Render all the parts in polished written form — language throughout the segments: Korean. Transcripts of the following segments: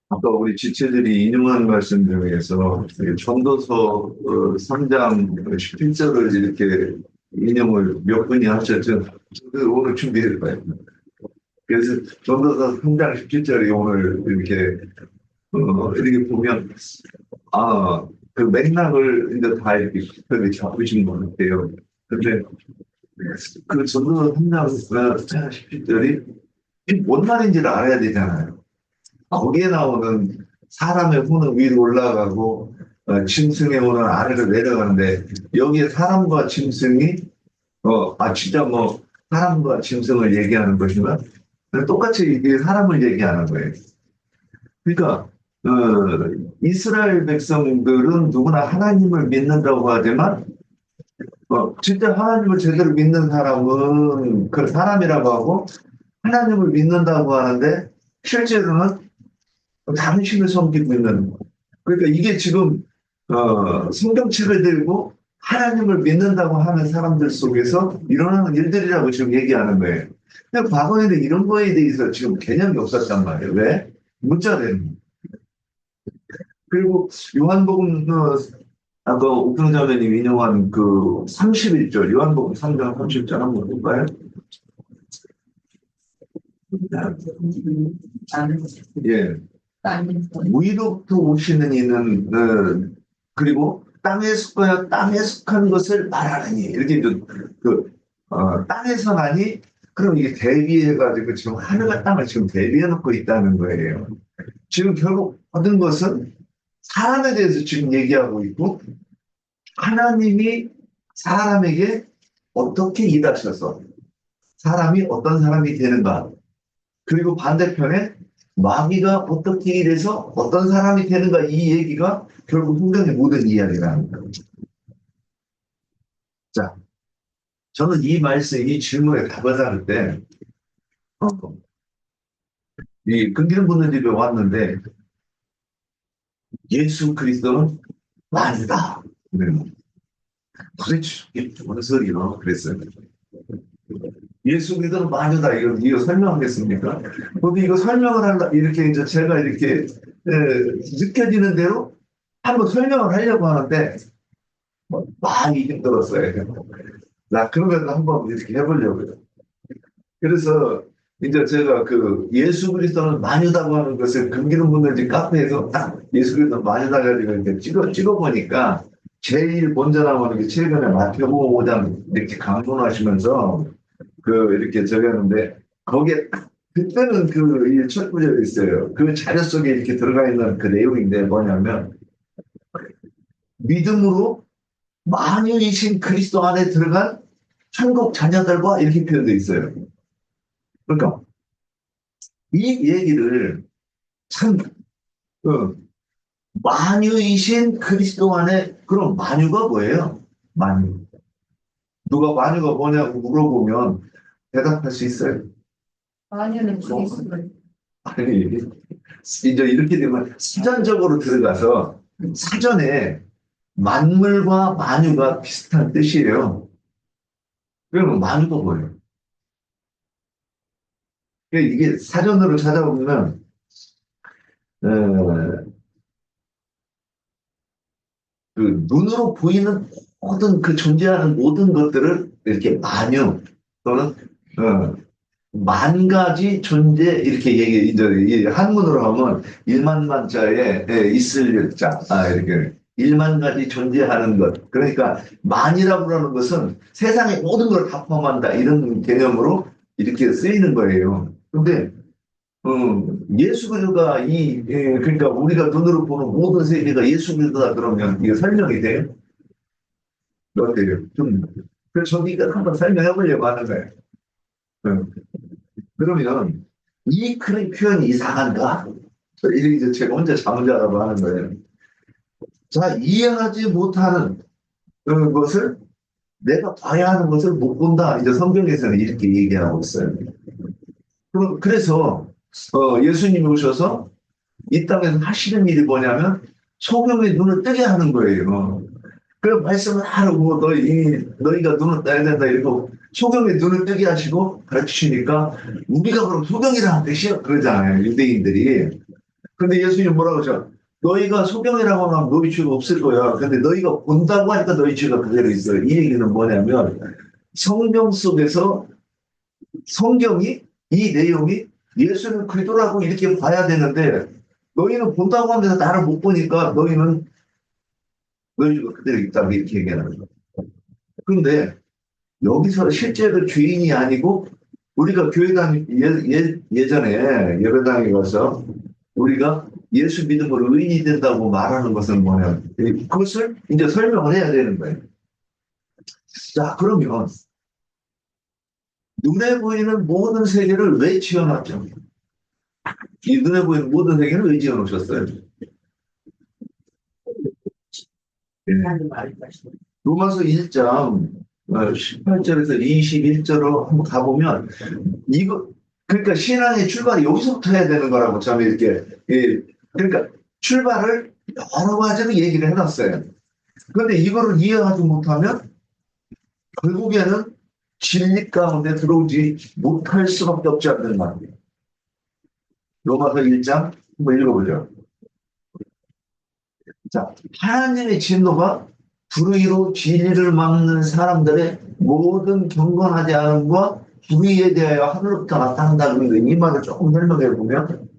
아까 우리 지체들이 인용한 말씀 중에서 전도서 3장 17절을 이렇게 인용을 몇 분이 하셨죠. 저도 오늘 준비했어요. 그래서 전도서 3장 17절이 오늘 이렇게 보면, 그 맥락을 이제 다 이렇게 특별히 잡으신 것 같아요. 근데 그 전도서 3장 17절이 뭔 말인지를 알아야 되잖아요. 거기에 나오는 사람의 후는 위로 올라가고 짐승의 후는 아래로 내려가는데 여기에 사람과 짐승이 진짜 뭐 사람과 짐승을 얘기하는 것이나 똑같이 이게 사람을 얘기하는 거예요. 그러니까 이스라엘 백성들은 누구나 하나님을 믿는다고 하지만 진짜 하나님을 제대로 믿는 사람은 그 사람이라고 하고 하나님을 믿는다고 하는데 실제로는 당신을 섬기고 있는. 그러니까 이게 지금 성경책을 들고 하나님을 믿는다고 하는 사람들 속에서 일어나는 일들이라고 지금 얘기하는 거예요. 근데 과거에는 이런 거에 대해서 지금 개념이 없었단 말이에요. 왜? 문자되는. 그리고 요한복음 아까 옥동자매님 인용한 그 31절 요한복음 3장 30절 한번 볼까요? 예. 위로부터 오시는 이는 그리고 땅에 속하여 땅에 속한 것을 말하느니 이렇게 땅에서 나니 그럼 이게 대비해가지고 지금 하늘과 땅을 지금 대비해 놓고 있다는 거예요. 지금 결국 얻은 것은 사람에 대해서 지금 얘기하고 있고 하나님이 사람에게 어떻게 일하셔서 사람이 어떤 사람이 되는가 그리고 반대편에 마귀가 어떻게 일해서 어떤 사람이 되는가 이 얘기가 결국 성경의 모든 이야기라는 거예요. 자, 저는 이 말씀, 이 질문에 답을 할 때, 이 끊기는 분들 집에 왔는데, 예수 그리스도는 아니다. 도대체 이게 무슨 소리요? 그랬어요. 예수 그리스도는 마녀다. 이거 설명하겠습니까? 근데 이거 설명을 하려, 이렇게 이제 제가 이렇게, 느껴지는 대로 한번 설명을 하려고 하는데, 많이 힘들었어요. 나 그러면 한번 이렇게 해보려고요. 그래서 이제 제가 그 예수 그리스도는 마녀다고 하는 것을 금기는 분들 카페에서 딱 예수 그리스도 마녀다 가지고 이렇게 찍어보니까 제일 먼저 나오는 게 최근에 마태복음 5장 이렇게 강론하시면서 그 이렇게 적였는데 거기에 그때는 그 첫 구절이 있어요. 그 자료 속에 이렇게 들어가 있는 그 내용인데 뭐냐면 믿음으로 만유이신 그리스도 안에 들어간 천국 자녀들과 이렇게 표현되어 있어요. 그러니까 이 얘기를 참 만유이신 그리스도 안에 그럼 만유가 뭐예요? 만유. 누가 만유가 뭐냐고 물어보면 대답할 수 있어요? 마녀는 그리스도. 아니 이제 이렇게 되면 사전적으로 들어가서 사전에 만물과 만유가 비슷한 뜻이에요. 그러면 만유가 뭐예요? 그러니까 이게 사전으로 찾아보면 어, 그 눈으로 보이는 모든 그 존재하는 모든 것들을 이렇게 만유 또는 만 가지 존재 이렇게 얘기 이제 한문으로 하면 일만만자에 있을 자 이렇게 일만 가지 존재하는 것 그러니까 만이라고 하는 것은 세상의 모든 걸 다 포함한다 이런 개념으로 이렇게 쓰이는 거예요. 근데 예수 그리스도가 그러니까 우리가 눈으로 보는 모든 세계가 예수 그리스도다 그러면 이게 설명이 돼요? 어때요? 좀 그래서 저기가 한번 설명해 보려고 하는 거예요. 음, 그러면 이 그런 표현이 이상한가? 이렇게 이제 제가 혼자 자문자라고 하는 거예요. 자, 이해하지 못하는 것을 내가 봐야 하는 것을 못 본다. 이제 성경에서는 이렇게 얘기하고 있어요. 그래서 예수님이 오셔서 이 땅에서 하시는 일이 뭐냐면 소경의 눈을 뜨게 하는 거예요. 그 말씀을 하라고 너희가 눈을 떠야 된다 이러고 소경의 눈을 뜨게 하시고 가르치시니까 우리가 그럼 소경이라는 뜻이요 그러잖아요 유대인들이. 근데 예수님 뭐라고 하죠? 너희가 소경이라고 하면 너희 죄가 없을 거야. 근데 너희가 본다고 하니까 너희 죄가 그대로 있어요. 이 얘기는 뭐냐면 성경 속에서 성경이 이 내용이 예수는 그리스도라고 이렇게 봐야 되는데 너희는 본다고 하면서 나를 못 보니까 너희는 너희 죄가 그대로 있다고 이렇게 얘기하는 거예요. 그런데 여기서 실제로 죄인이 아니고 우리가 예전에 예배당에 가서 우리가 예수 믿음으로 의인이 된다고 말하는 것은 뭐냐. 그것을 이제 설명을 해야 되는 거예요. 자, 그러면 눈에 보이는 모든 세계를 왜 지어놨죠? 이 눈에 보이는 모든 세계를 왜 지어놓으셨어요? 네. 로마서 1장 18절에서 21절로 한번 가보면 이거 그러니까 신앙의 출발이 여기서부터 해야 되는 거라고 저는 이렇게 그러니까 출발을 여러 가지로 얘기를 해놨어요. 그런데 이거를 이해하지 못하면 결국에는 진리 가운데 들어오지 못할 수밖에 없지 않는 말이에요. 로마서 1장 한번 읽어보죠. 자, 하나님의 진노가 불의로 진리를 막는 사람들의 모든 경건하지 않음과 불의에 대하여 하늘로부터 나타난다는 거예요. 이 말을 조금 설명해 보면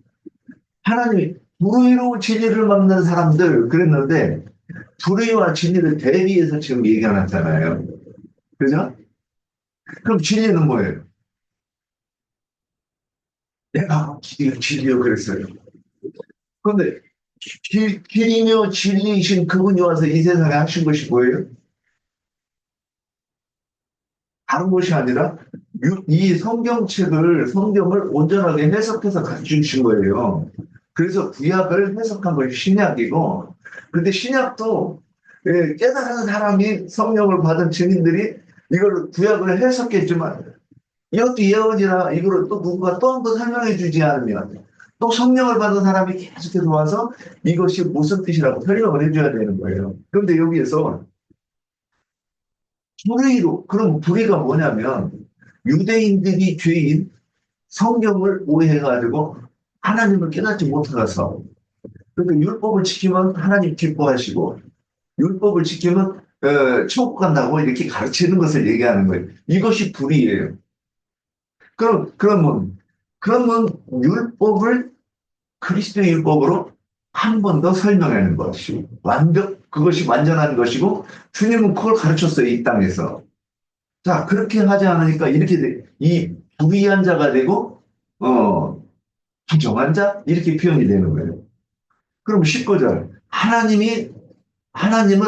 하나님이 불의로 진리를 막는 사람들 그랬는데 불의와 진리를 대비해서 지금 얘기해놨잖아요. 그죠? 그럼 진리는 뭐예요? 내가 진리요 그랬어요. 그런데 길이며 진리이신 그분이 와서 이 세상에 하신 것이 뭐예요? 다른 것이 아니라 이 성경을 온전하게 해석해서 가르치신 거예요. 그래서 구약을 해석한 것이 신약이고, 근데 신약도 깨달은 사람이 성령을 받은 증인들이 이걸 구약을 해석했지만 이것도 예언이라 이거를 또 누군가 또 한 번 설명해 주지 않으면 또 성령을 받은 사람이 계속해서 와서 이것이 무슨 뜻이라고 설명을 해줘야 되는 거예요. 그런데 여기에서 불의로, 그럼 불의가 뭐냐면 유대인들이 죄인 성경을 오해해가지고 하나님을 깨닫지 못해서 그러니까 율법을 지키면 하나님 기뻐하시고 율법을 지키면 천국 간다고 이렇게 가르치는 것을 얘기하는 거예요. 이것이 불의예요. 그러면 율법을 그리스도의 율법으로 한 번 더 설명하는 것이 그것이 완전한 것이고 주님은 그걸 가르쳤어요. 이 땅에서. 자, 그렇게 하지 않으니까 이 불의한 자가 되고 부정한 자 이렇게 표현이 되는 거예요. 그럼 19절 하나님을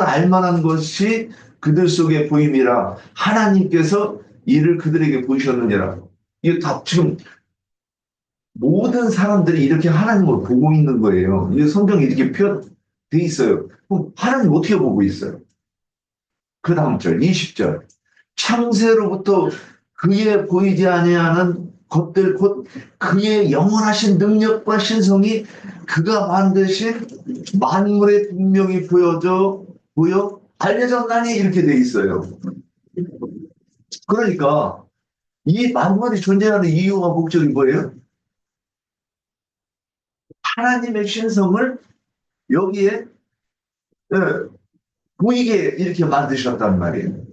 알만한 것이 그들 속에 보임이라 하나님께서 이를 그들에게 보이셨느니라. 이게 다 지금 모든 사람들이 이렇게 하나님을 보고 있는 거예요. 이 성경에 이렇게 표현돼 있어요. 그럼 하나님 어떻게 보고 있어요? 그 다음 절 20절 창세로부터 그의 보이지 아니하는 것들 곧 그의 영원하신 능력과 신성이 그가 만드신 만물에 분명히 보여 알려졌나니 이렇게 돼 있어요. 그러니까 이 만물이 존재하는 이유와 목적이 뭐예요? 하나님의 신성을 여기에 보이게 이렇게 만드셨단 말이에요.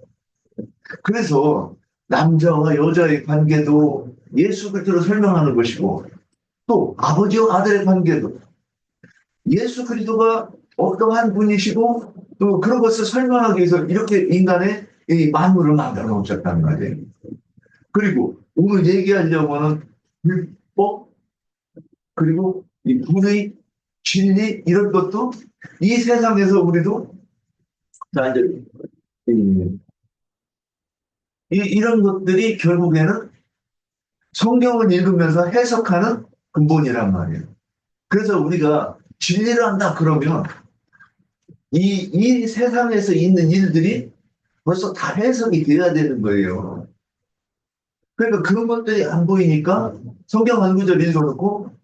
그래서 남자와 여자의 관계도 예수 그리스도로 설명하는 것이고 또 아버지와 아들의 관계도 예수 그리스도가 어떠한 분이시고 또 그런 것을 설명하기 위해서 이렇게 인간의 이 만물을 만들어 놓으셨단 말이에요. 그리고 오늘 얘기하려고 하는 율법 그리고 이 불의 진리 이런 것도 이 세상에서 우리도 자 이제 이런 것들이 결국에는 성경을 읽으면서 해석하는 근본이란 말이에요. 그래서 우리가 진리를 한다 그러면 이 세상에서 있는 일들이 벌써 다 해석이 돼야 되는 거예요. 그러니까 그런 것들이 안 보이니까 성경 한 구절 읽어놓고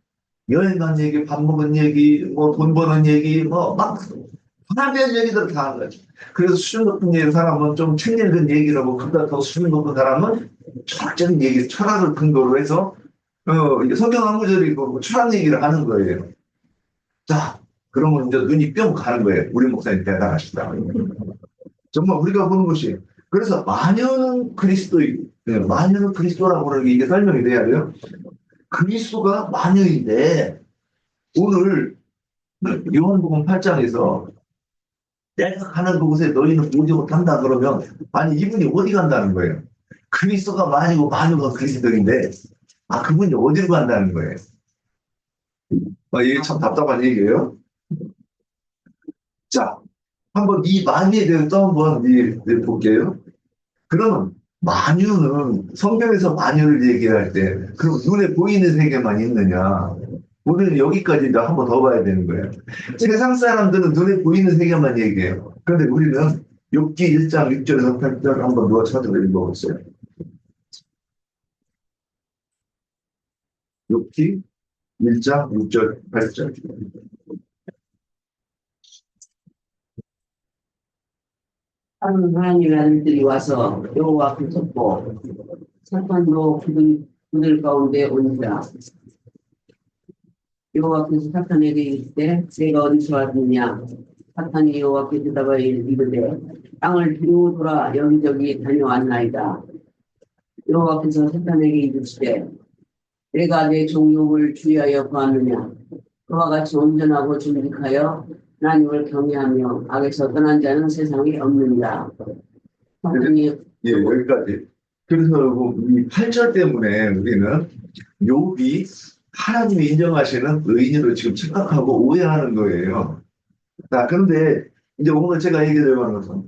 여행 간 얘기, 밥 먹은 얘기, 뭐 돈 버는 얘기, 뭐 막 하나별 얘기들 다 하는 거죠. 그래서 수준 높은 얘기 사람은 좀 책 읽은 얘기라고 그보다 더 수준 높은 사람은 철학적인 얘기, 철학을 근거로 해서 이게 성경 한 구절이고 철학 얘기를 하는 거예요. 자, 그러면 이제 눈이 뿅 가는 거예요. 우리 목사님 대단하시다. 정말 우리가 보는 것이. 그래서 마녀는 그리스도이고, 마녀는 그리스도라고 하는 게 이게 설명이 돼야 돼요. 그리스도가 마녀인데, 오늘 요한복음 8장에서 내가 가는 그곳에 너희는 오지 못한다 그러면, 아니, 이분이 어디 간다는 거예요? 그리스도가 마녀고 마녀가 그리스도인데, 아, 그분이 어디로 간다는 거예요? 이게 참 답답한 얘기예요. 자, 한번 이 마녀에 대해서 또 한번 볼게요. 그러면 마녀는 성경에서 마녀를 얘기할 때 그럼 눈에 보이는 세계만 있느냐? 우리는 여기까지 이제 한번 더 봐야 되는 거예요. 세상 사람들은 눈에 보이는 세계만 얘기해요. 그런데 우리는 욥기 1장 6절에서 8절 한번 누가 찾아서 읽어보세요. 욥기 1장 6절 8절. 하나님의 아들들이 와서 여호와 앞에 섰고 사탄도 그들 가운데 온지라. 여호와께서 사탄에게 이르시되 내가 어디서 왔느냐. 사탄이 여호와께 대답하여 이르되 땅을 뒤로 돌아 여기저기 다녀왔나이다. 여호와께서 사탄에게 이르시되 내가 내 종욕을 주의하여 보았느냐. 그와 같이 온전하고 정직하여 하나님을 경외하며 악에서 떠난 자는 세상에 없느니라. 예, 여기까지. 그래서 이 8절 때문에 우리는 욥이 하나님이 인정하시는 의인으로 지금 착각하고 오해하는 거예요. 자, 그런데 이제 오늘 제가 얘기하려는 것은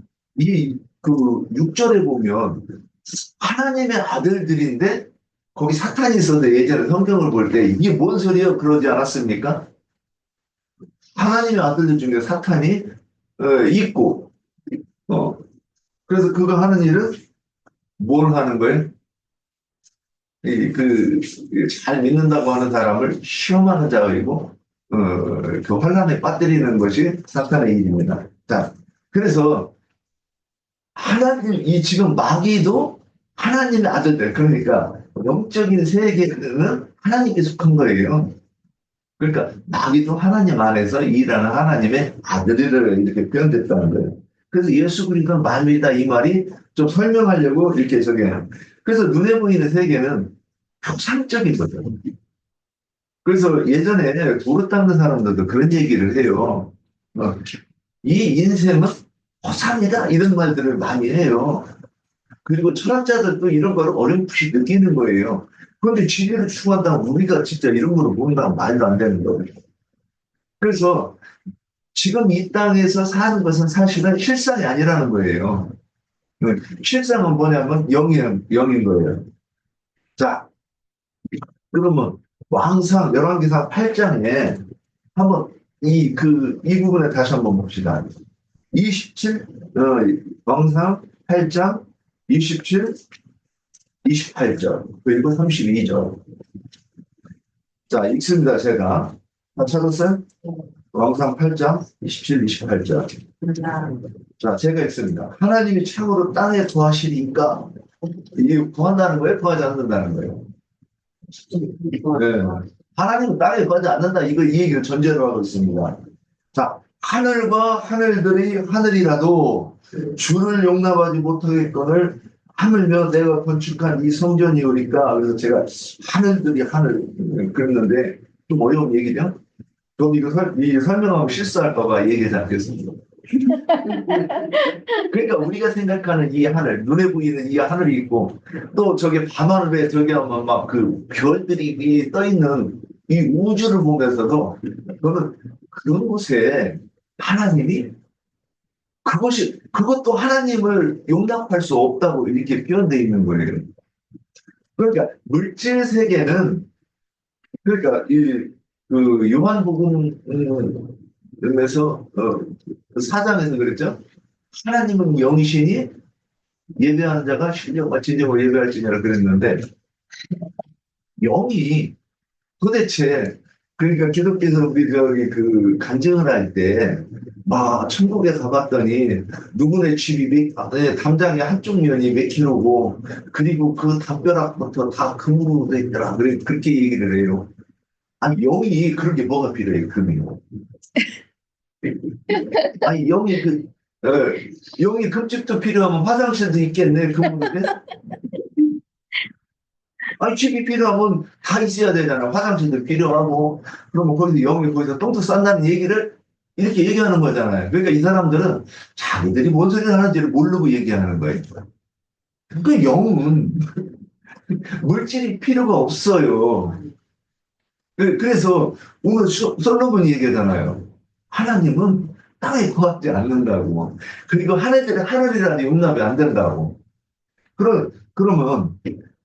그 6절에 보면 하나님의 아들들인데 거기 사탄이 있었는데 예전에 성경을 볼 때 이게 뭔 소리예요? 그러지 않았습니까? 하나님의 아들들 중에 사탄이 있고 그래서 그가 하는 일은 뭘 하는 거예요? 잘 믿는다고 하는 사람을 시험하는 자이고 그 환란에 빠뜨리는 것이 사탄의 일입니다. 자, 그래서 하나님 지금 마귀도 하나님의 아들들, 그러니까 영적인 세계는 하나님께 속한 거예요. 그러니까 마귀도 하나님 안에서 일하는 하나님의 아들이라 이렇게 표현됐다는 거예요. 그래서 예수 그리스도는 만유이다 이 말이 좀 설명하려고 이렇게 저기해요. 그래서 눈에 보이는 세계는 표상적인 거죠. 그래서 예전에 도로 닦는 사람들도 그런 얘기를 해요. 이 인생은 허상이다 이런 말들을 많이 해요. 그리고 철학자들도 이런 걸 어렴풋이 느끼는 거예요. 그런데 진리를 추구한다고 우리가 진짜 이런 거를 모른다고 말도 안 되는 거예요. 그래서 지금 이 땅에서 사는 것은 사실은 실상이 아니라는 거예요. 실상은 뭐냐면 영인 거예요. 자, 그러면 열왕기상 8장에 한번 이 부분에 다시 한번 봅시다. 27, 왕상 8장 27, 28절, 그리고 32절. 자, 읽습니다, 제가. 다 찾았어요? 왕상 8장 27, 28절. 자, 제가 읽습니다. 하나님이 참으로 땅에 거하시리까? 이게 거한다는 거예요? 거하지 않는다는 거예요? 네. 하나님은 땅에 거하지 않는다. 이 얘기를 전제로 하고 있습니다. 자, 하늘과 하늘들이 하늘이라도 주를 용납하지 못하겠거늘 하물며 내가 건축한 이 성전이오니까. 그래서 제가 하늘들이 그랬는데 좀 어려운 얘기죠? 그럼 이거 설명하고 실수할까봐 얘기하지 않겠습니다. 그러니까 우리가 생각하는 이 하늘, 눈에 보이는 이 하늘이 있고 또 저게 밤하늘에 저기 하면 막 그 별들이 떠 있는 이 우주를 보면서도 저는 그런 곳에 하나님이 그것도 하나님을 용납할 수 없다고 이렇게 표현되어 있는 거예요. 그러니까 물질 세계는 그러니까 요한복음에서 4장에서 그랬죠. 하나님은 영이시니 예배하는 자가 신령과 진정으로 예배할지니라 그랬는데 영이 도대체 그러니까 기독교에서 우리 간증을 할 때 막 천국에 가봤더니 누구네 집이 담장의 한쪽 면이 몇 킬로고 그리고 그 담벼락부터 다 금으로 돼 있더라. 그렇게 얘기를 해요. 아니, 영이 그런 게 뭐가 필요해요, 금이. 아니, 어, 영이 급집도 필요하면 화장실도 있겠네, 그분인데? 아니, 집이 필요하면 다 있어야 되잖아. 화장실도 필요하고, 그러면 거기서 영이 거기서 똥도 싼다는 얘기를 이렇게 얘기하는 거잖아요. 그러니까 이 사람들은 자기들이 뭔 소리를 하는지를 모르고 얘기하는 거예요. 그 영은 물질이 필요가 없어요. 그래서 오늘 솔로몬이 얘기하잖아요. 하나님은 땅에 거하지 않는다고. 그리고 하늘이라니 용납이 안 된다고. 그러면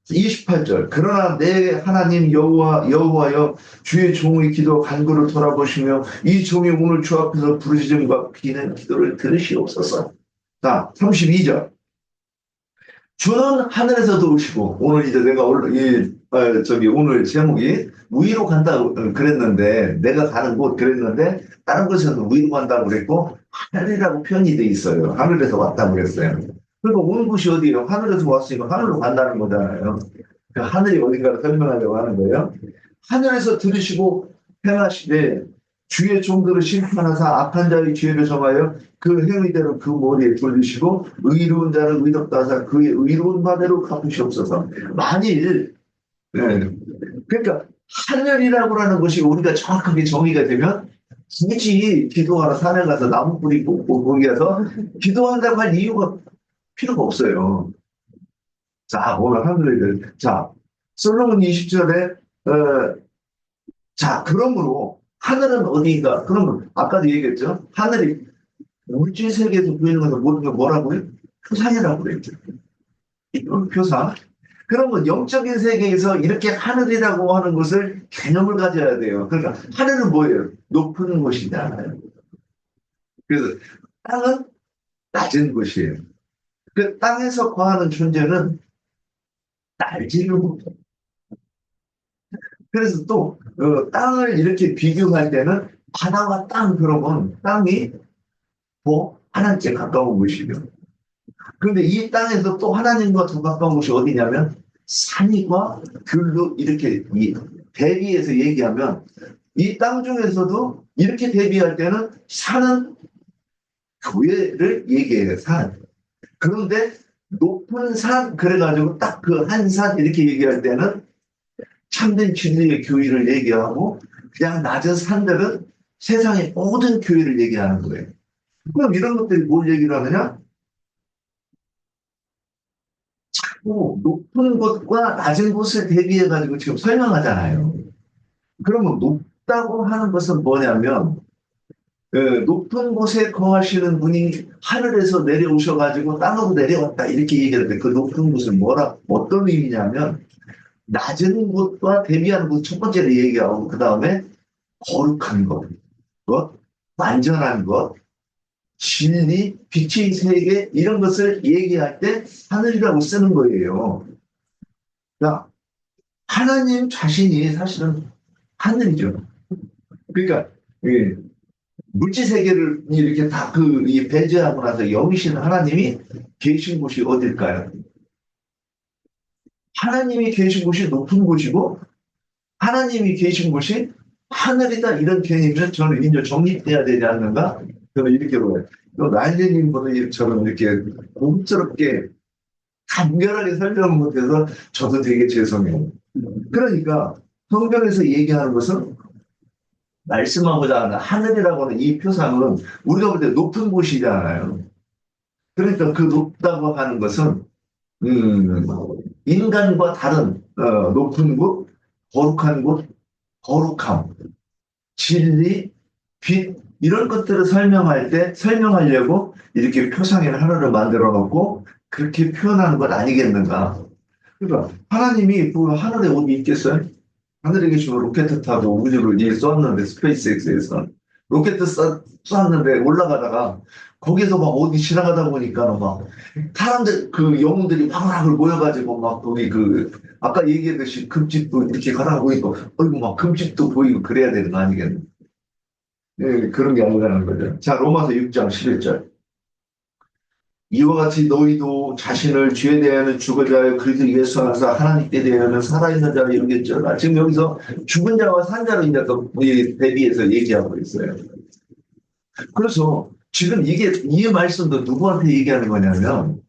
28절. 그러나 내 하나님 여호와여 주의 종의 기도 간구를 돌아보시며 이 종이 오늘 주 앞에서 부르짖음과 비는 기도를 들으시옵소서. 자, 32절. 주는 하늘에서도 오시고 오늘 이제 내가 오늘 제목이 위로 간다고 그랬는데 내가 가는 곳 그랬는데 다른 곳에서는 위로 간다고 그랬고 하늘이라고 표현이 돼 있어요. 하늘에서 왔다고 그랬어요. 그러니까 오는 곳이 어디예요? 하늘에서 왔으니까 하늘로 간다는 거잖아요. 그 하늘이 어딘가를 설명하려고 하는 거예요. 하늘에서 들으시고 행하시되 주의 종들을 심판하사 악한 자의 죄를 정하여 그 행위대로 그 머리에 돌리시고 의로운 자를 의롭다 하사 그의 의로운 바대로 갚으시옵소서. 만일 그러니까 하늘이라고 하는 것이 우리가 정확하게 정의가 되면 굳이 기도하러 산에 가서 나무 뿌리 뽑고 거기 가서 기도한다고 할 이유가 필요가 없어요. 자, 오늘 하늘을 자 솔로몬 20절에 자, 그러므로 하늘은 어디인가? 그러면 아까도 얘기했죠. 하늘이 물질 세계에서 보이는 것은 모든 게 뭐라고요? 표상이라고 그랬죠. 이건 표상. 그러면 영적인 세계에서 이렇게 하늘이라고 하는 것을 개념을 가져야 돼요. 그러니까 하늘은 뭐예요? 높은 곳이잖아요. 그래서 땅은 낮은 곳이에요. 그 땅에서 거하는 존재는 날지를 못해요. 그래서 또 땅을 이렇게 비교할 때는 바다와 땅 그러면 땅이 뭐 하나님께 가까운 곳이죠. 그런데 이 땅에서 또 하나님과 더 가까운 곳이 어디냐면 산이과 들로 이렇게 대비해서 얘기하면 이 땅 중에서도 이렇게 대비할 때는 산은 교회를 얘기해요. 산. 그런데 높은 산 그래가지고 딱 그 한 산 이렇게 얘기할 때는 참된 진리의 교회를 얘기하고 그냥 낮은 산들은 세상의 모든 교회를 얘기하는 거예요. 그럼 이런 것들이 뭘 얘기를 하느냐? 자꾸 높은 곳과 낮은 곳을 대비해가지고 지금 설명하잖아요. 그러면 높다고 하는 것은 뭐냐면 높은 곳에 거하시는 분이 하늘에서 내려오셔가지고 땅으로 내려왔다 이렇게 얘기하는데 그 높은 곳은 어떤 의미냐면 낮은 곳과 대비하는 것 첫 번째로 얘기하고 그 다음에 거룩한 것, 완전한 것, 진리, 빛의 세계 이런 것을 얘기할 때 하늘이라고 쓰는 거예요. 그러니까 하나님 자신이 사실은 하늘이죠. 그러니까 물질 세계를 이렇게 다 배제하고 나서 영이신 하나님이 계신 곳이 어딜까요? 하나님이 계신 곳이 높은 곳이고 하나님이 계신 곳이 하늘이다 이런 개념을 저는 이제 정립돼야 되지 않는가? 저는 이렇게 봐요. 라일리님보다처럼 이렇게 고급스럽게 간결하게 설명을 못해서 저도 되게 죄송해요. 그러니까 성경에서 얘기하는 것은 말씀하고자 하는 하늘이라고 하는 이 표상은 우리가 볼 때 높은 곳이잖아요. 그러니까 그 높다고 하는 것은 인간과 다른 높은 곳, 거룩한 곳, 거룩함, 진리, 빛 이런 것들을 설명하려고 이렇게 표상의 하늘을 만들어 놓고 그렇게 표현하는 것 아니겠는가? 그러니까 하나님이 그 하늘에 어디 있겠어요? 하늘에 계시고 로켓 타고 우주를 쐈는데 스페이스X에서 로켓 쐈는데 올라가다가 거기서 막 어디 지나가다 보니까 막 사람들 그 영웅들이 막락을 모여가지고 막 거기 아까 얘기했듯이 금집도 이렇게 가라고 있고 어이구 막 금집도 보이고 그래야 되는 거 아니겠나? 예, 그런 게 아니라는 거죠. 자, 로마서 6장 11절. 이와 같이 너희도 자신을 죄에 대하여는 죽은 자여 그리스도 예수 안에서 하나님께 대하여는 살아있는 자로 여겼잖아. 지금 여기서 죽은 자와 산 자로 이제 또 대비해서 얘기하고 있어요. 그래서 지금 이 말씀도 누구한테 얘기하는 거냐면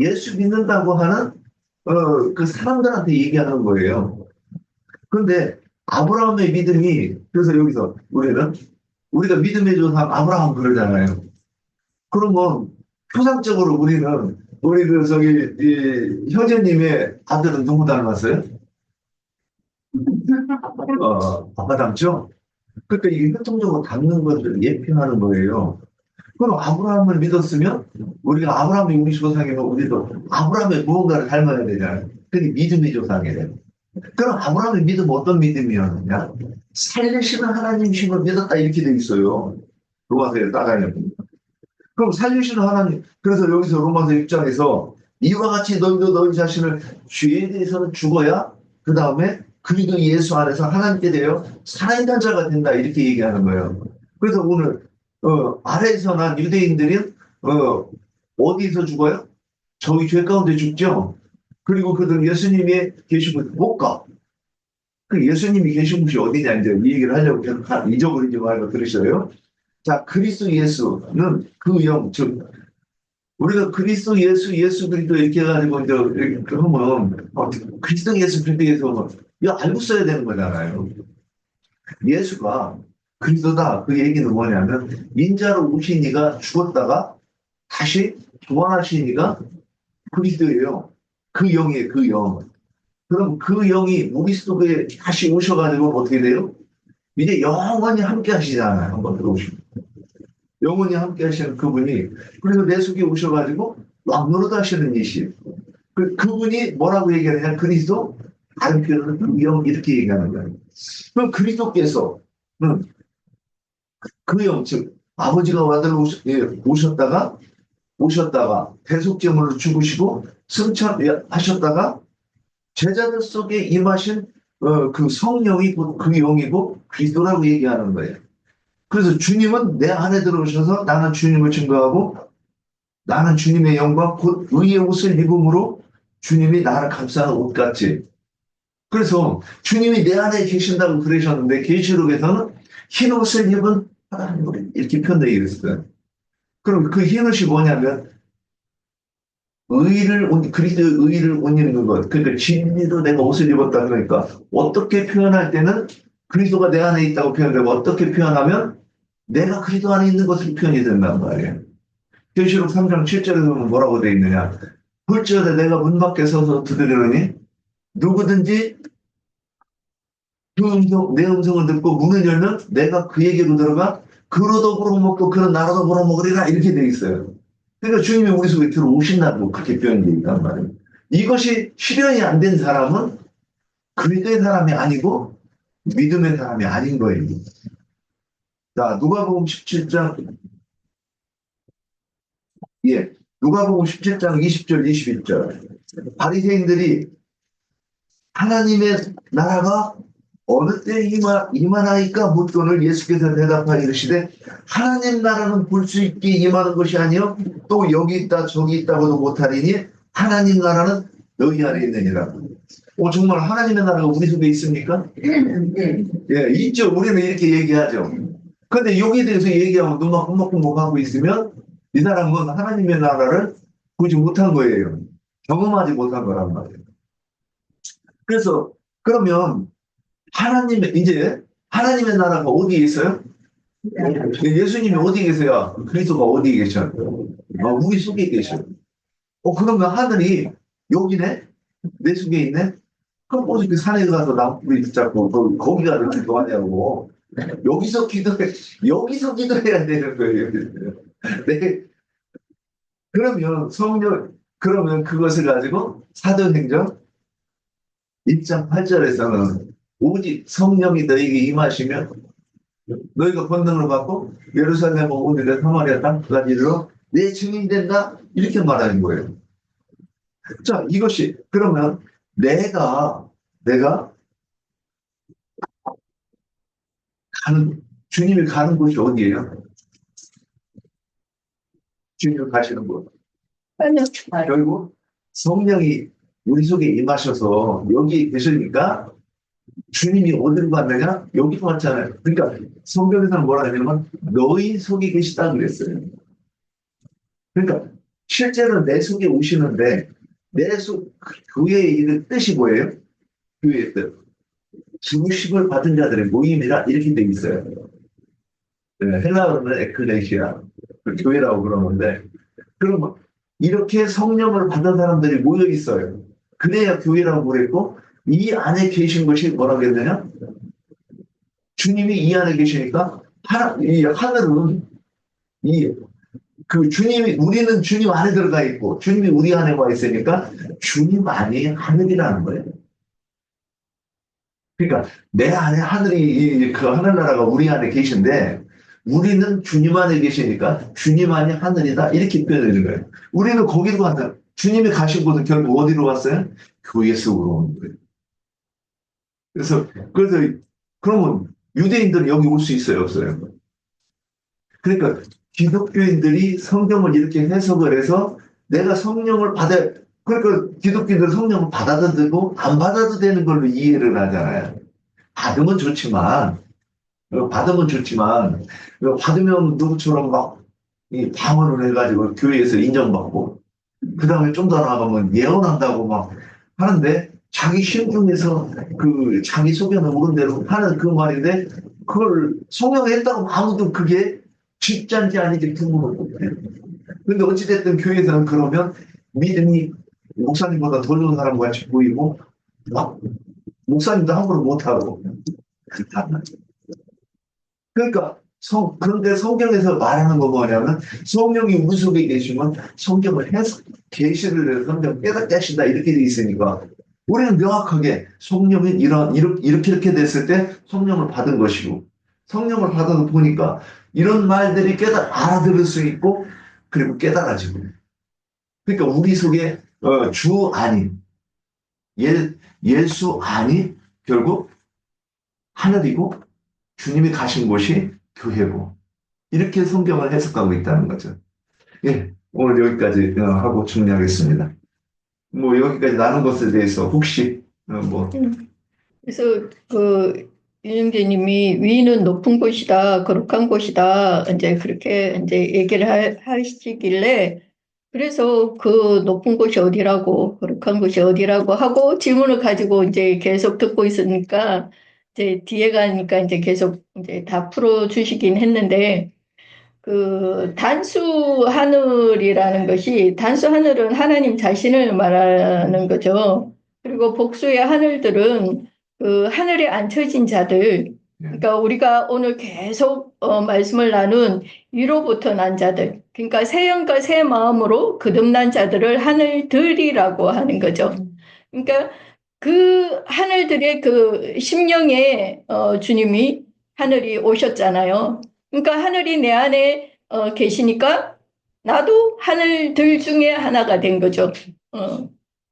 예수 믿는다고 하는 그 사람들한테 얘기하는 거예요. 그런데 아브라함의 믿음이 그래서 여기서 우리가 믿음의 조상 아브라함 그러잖아요. 그러면 표상적으로 우리 이 형제님의 아들은 누구 닮았어요? 아빠 닮죠? 그러니까 이게 혈통적으로 닮는 것을 예표하는 거예요. 그럼 아브라함을 믿었으면 우리가 아브라함이 우리 조상이면 우리도 아브라함의 무언가를 닮아야 되잖아요. 그게 믿음의 조상이래요. 그럼 아브라함의 믿음 어떤 믿음이었느냐? 살리시는 하나님이심을 믿었다 이렇게 돼 있어요. 로마서에 따가야 됩니다. 그럼 살리시는 하나님, 그래서 여기서 로마서 6장에서 이와 같이 너희도 너희 자신을 죄에 대해서는 죽어야 그 다음에 그리스도 예수 안에서 하나님께 대하여 살아있는 자가 된다 이렇게 얘기하는 거예요. 그래서 오늘 아래에서 난 유대인들이 어디서 죽어요? 저희 죄 가운데 죽죠. 그리고 그들은 예수님이 계신 곳 못 가. 그 예수님이 계신 곳이 어디냐 이제 이 얘기를 하려고 계속 잊어버리지 말고 들으셔요. 자, 그리스도 예수는 그 영, 즉 우리가 그리스도 예수 그리스도 이렇게 해가지고 이제 이렇게 하면 그리스도 예수 그리스도 예수 하면 이거 알고 써야 되는 거잖아요. 예수가 그리스도다. 그 얘기는 뭐냐면 인자로 오신 이가 죽었다가 다시 부활하신 이가 그리스도예요. 그 영이에요. 그 영. 그럼 그 영이 우리 속에 다시 오셔가지고 어떻게 돼요? 이제 영원히 함께 하시잖아요. 한번 들어오시면. 영원히 함께 하시는 그분이 그래서 내 속에 오셔가지고 왕노릇 하시는 이신 그분이 뭐라고 얘기하느냐 그리스도 다른 표현은 그 영 이렇게 얘기하는 거예요. 그럼 그리스도께서 그 영, 즉 아버지가 아들로 오셨다가 대속제물로 죽으시고 승천하셨다가 제자들 속에 임하신 그 성령이 곧 그 영이고 그리스도라고 얘기하는 거예요. 그래서 주님은 내 안에 들어오셔서 나는 주님을 증거하고 나는 주님의 영광 곧 의의 옷을 입음으로 주님이 나를 감싸는 옷 같이. 그래서 주님이 내 안에 계신다고 그러셨는데 계시록에서는 흰 옷을 입은 하나님을 이렇게 표현되어 있어요. 그럼 그 흰 옷이 뭐냐면 그리스도의 의를 옷 입는 것. 그러니까 진리로 내가 옷을 입었다 그러니까 어떻게 표현할 때는 그리스도가 내 안에 있다고 표현되고 어떻게 표현하면 내가 그리스도 안에 있는 것을 표현이 된단 말이에요. 계시록 3장 7절에 보면 뭐라고 되어 있느냐. 볼지어다 내가 문 밖에 서서 두드리노니 누구든지 내 음성을 듣고 문을 열면 내가 그에게로 들어가 그로도 불어먹고 그런 나라도 불어먹으리라 이렇게 되어 있어요. 그러니까 주님이 우리 속에 들어오신다고 그렇게 표현되어 있단 말이에요. 이것이 실현이 안 된 사람은 그리스도의 사람이 아니고 믿음의 사람이 아닌 거예요. 자, 누가복음 17장 누가복음 17장 20절 21절 바리새인들이 하나님의 나라가 어느 때 임하나이까 묻거늘 예수께서 대답하여 이르시되 하나님 나라는 볼 수 있게 임하는 것이 아니요 또 여기 있다 저기 있다고도 못하리니 하나님 나라는 너희 안에 있느니라. 정말 하나님의 나라가 우리 속에 있습니까? 네. 예, 있죠. 우리는 이렇게 얘기하죠. 근데 여기에 대해서 얘기하면 눈만 끔먹끔먹하고 있으면 이 사람은 하나님의 나라를 보지 못한 거예요. 경험하지 못한 거란 말이에요. 그래서 그러면 이제 하나님의 나라가 어디에 있어요? 예수님이 어디에 계세요? 그리스도가 어디에 계셔요? 우리 속에 계셔요. 그러면 하늘이 여기네? 내 속에 있네? 그럼 어떻게 산에 가서 나무를 붙잡고 거기 가서 기도하냐고. 여기서 기도해야 되는 거예요. 네. 그러면 그것을 가지고 사도행전 1장 8절에서는 오직 성령이 너에게 임하시면 너희가 권능을 받고 예루살렘 오늘의 사마리아 땅까지 이르러 내 증인이 된다 이렇게 말하는 거예요. 자, 이것이 그러면 내가 주님이 가는 곳이 어디예요? 주님이 가시는 곳. 아니요. 결국 성령이 우리 속에 임하셔서 여기 계시니까 주님이 어디로 갔느냐? 여기로 왔잖아요. 그러니까 성경에서는 뭐라 하냐면 너희 속에 계시다 그랬어요. 그러니까 실제로 내 속에 오시는데 내 속, 교회의 이 뜻이 뭐예요? 교회의 뜻. 부르심을 받은 자들의 모임이라 이렇게 돼 있어요. 네, 헬라어로는 에클레시아, 그 교회라고 그러는데, 그러면 이렇게 성령을 받은 사람들이 모여 있어요. 그래야 교회라고 그랬고, 이 안에 계신 것이 뭐라고 했느냐? 주님이 이 안에 계시니까, 이 하늘은, 그 주님이, 우리는 주님 안에 들어가 있고, 주님이 우리 안에 와 있으니까, 주님 안이 하늘이라는 거예요. 그러니까, 내 안에 하늘이, 그 하늘나라가 우리 안에 계신데, 우리는 주님 안에 계시니까 주님 안이 하늘이다 이렇게 표현하는 거예요. 우리는 거기로 간다. 주님이 가신 곳은 결국 어디로 갔어요? 교회 속으로 온 거예요. 그래서 그러면 유대인들은 여기 올 수 있어요, 없어요? 그러니까 기독교인들이 성경을 이렇게 해석을 해서 내가 성령을 그러니까 기독교인들은 성령을 받아도 되고 안 받아도 되는 걸로 이해를 하잖아요. 받으면 좋지만 받으면 누구처럼 막 이 방언을 해가지고 교회에서 인정받고 그 다음에 좀 더 나가면 예언한다고 막 하는데 자기 심중에서 그 자기 속에는 모른 대로 하는 그 말인데 그걸 성령이 했다고 아무도 그게 진짜인지 아닌지 궁금을 못해요. 근데 어찌됐든 교회에서는 그러면 믿음이 목사님보다 더 좋은 사람 같이 보이고 막 목사님도 함부로 못하고 그렇단 말이에요. 그러니까 그런데 성경에서 말하는 거 뭐냐면 성령이 우리 속에 계시면 성경을 해서 계시를 해서 성경 깨닫게 하신다 이렇게 돼 있으니까 우리는 명확하게 성령이 이렇게 됐을 때 성령을 받은 것이고 성령을 받아서 보니까 이런 말들이 알아들을 수 있고 그리고 깨달아지고 그러니까 우리 속에 주 안이 예수 안이 결국 하늘이고 주님이 가신 곳이 교회고 이렇게 성경을 해석하고 있다는 거죠. 예, 오늘 여기까지 하고 정리하겠습니다. 뭐 여기까지 나눈 것에 대해서 혹시 뭐 그래서 그 윤영재님이 위는 높은 곳이다, 거룩한 곳이다, 이제 그렇게 이제 얘기를 하시길래 그래서 그 높은 곳이 어디라고, 거룩한 곳이 어디라고 하고 질문을 가지고 이제 계속 듣고 있으니까 이제 뒤에 가니까 이제 계속 이제 다 풀어주시긴 했는데 그 단수 하늘이라는 것이 단수 하늘은 하나님 자신을 말하는 거죠. 그리고 복수의 하늘들은 그 하늘에 앉혀진 자들, 그러니까 우리가 오늘 계속 말씀을 나눈 위로부터 난 자들, 그러니까 새 영과 새 마음으로 거듭난 자들을 하늘들이라고 하는 거죠. 그러니까 그 하늘들의 그 심령에 주님이 하늘이 오셨잖아요. 그러니까 하늘이 내 안에 계시니까 나도 하늘들 중에 하나가 된 거죠.